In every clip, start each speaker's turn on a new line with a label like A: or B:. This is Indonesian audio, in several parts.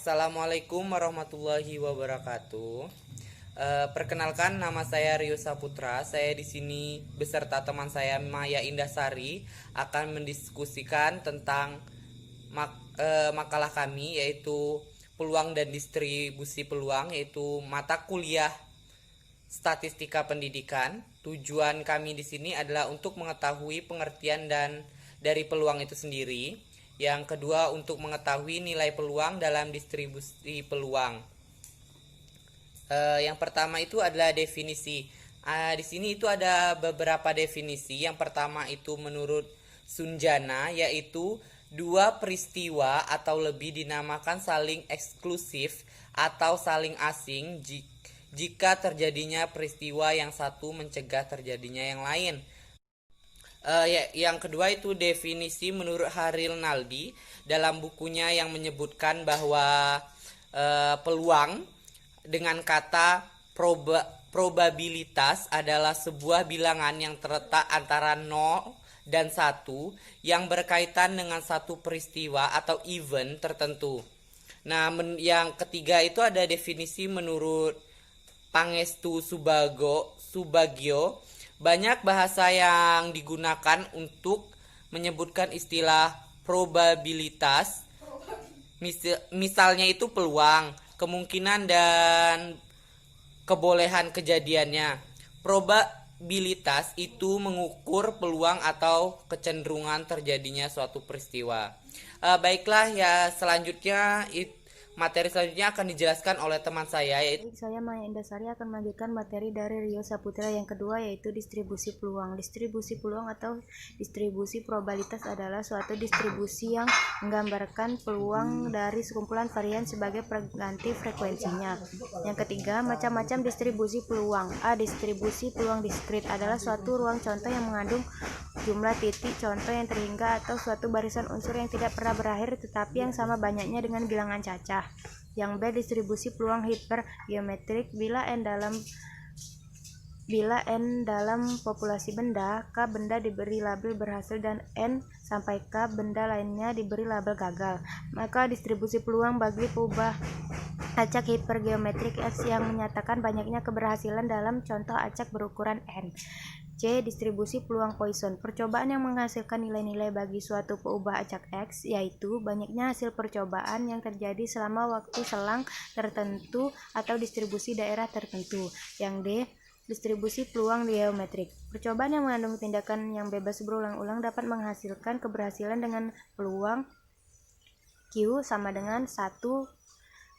A: Assalamualaikum warahmatullahi wabarakatuh. Perkenalkan, nama saya Rio Saputra. Saya di sini beserta teman saya Maya Indasari akan mendiskusikan tentang makalah kami, yaitu peluang dan distribusi peluang, yaitu mata kuliah statistika pendidikan. Tujuan kami di sini adalah untuk mengetahui pengertian dan dari peluang itu sendiri. Yang kedua, untuk mengetahui nilai peluang dalam distribusi peluang. Yang pertama itu adalah definisi. Di sini itu ada beberapa definisi. Yang pertama itu menurut Sunjana, yaitu dua peristiwa atau lebih dinamakan saling eksklusif atau saling asing jika terjadinya peristiwa yang satu mencegah terjadinya yang lain. Yang kedua itu definisi menurut Haril Naldi dalam bukunya yang menyebutkan bahwa peluang dengan kata probabilitas adalah sebuah bilangan yang terletak antara 0 dan 1 yang berkaitan dengan satu peristiwa atau event tertentu. Nah, yang ketiga itu ada definisi menurut Pangestu Subagio. Banyak bahasa yang digunakan untuk menyebutkan istilah probabilitas. Misalnya itu peluang, kemungkinan dan kebolehan kejadiannya. Probabilitas itu mengukur peluang atau kecenderungan terjadinya suatu peristiwa. Baiklah ya, materi selanjutnya akan dijelaskan oleh teman saya, yaitu
B: saya Maya Indasari akan melanjutkan materi dari Rio Saputra yang kedua, yaitu distribusi peluang. Distribusi peluang atau distribusi probabilitas adalah suatu distribusi yang menggambarkan peluang dari sekumpulan varian sebagai pengganti frekuensinya. Yang ketiga, macam-macam distribusi peluang. Distribusi peluang diskrit adalah suatu ruang contoh yang mengandung jumlah titik contoh yang terhingga atau suatu barisan unsur yang tidak pernah berakhir tetapi yang sama banyaknya dengan bilangan cacah. Yang B, distribusi peluang hipergeometrik. Bila N dalam populasi benda, K benda diberi label berhasil dan N sampai K benda lainnya diberi label gagal, maka distribusi peluang bagi peubah acak hipergeometrik X yang menyatakan banyaknya keberhasilan dalam contoh acak berukuran N. C, distribusi peluang Poisson. Percobaan yang menghasilkan nilai-nilai bagi suatu peubah acak X, yaitu banyaknya hasil percobaan yang terjadi selama waktu selang tertentu atau distribusi daerah tertentu. Yang D, distribusi peluang geometrik. Percobaan yang mengandung tindakan yang bebas berulang-ulang dapat menghasilkan keberhasilan dengan peluang Q sama dengan 1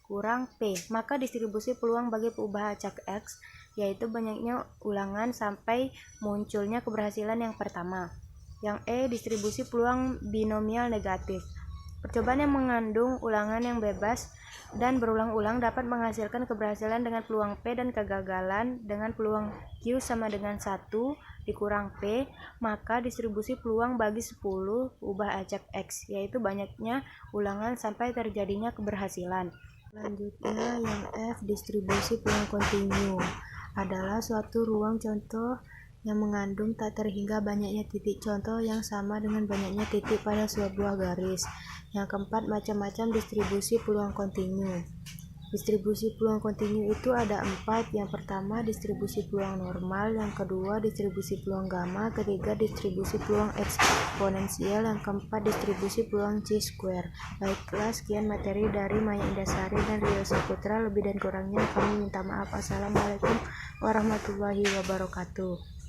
B: kurang P. Maka distribusi peluang bagi peubah acak X, yaitu banyaknya ulangan sampai munculnya keberhasilan yang pertama. Yang E, distribusi peluang binomial negatif. Percobaan yang mengandung ulangan yang bebas dan berulang-ulang dapat menghasilkan keberhasilan dengan peluang P dan kegagalan dengan peluang Q sama dengan 1 dikurang P, maka distribusi peluang bagi 10 ubah acak X, yaitu banyaknya ulangan sampai terjadinya keberhasilan. Selanjutnya yang F, distribusi peluang kontinu adalah suatu ruang contoh yang mengandung tak terhingga banyaknya titik contoh yang sama dengan banyaknya titik pada sebuah garis. Yang keempat, macam-macam distribusi peluang kontinu. Distribusi peluang kontinu itu ada 4. Yang pertama, distribusi peluang normal. Yang kedua, distribusi peluang gamma. Ketiga, distribusi peluang eksponensial. Yang keempat, distribusi peluang chi-square. Baiklah, sekian materi dari Maya Indasari dan Rio Saputra. Lebih dan kurangnya kami minta maaf. Assalamualaikum warahmatullahi wabarakatuh.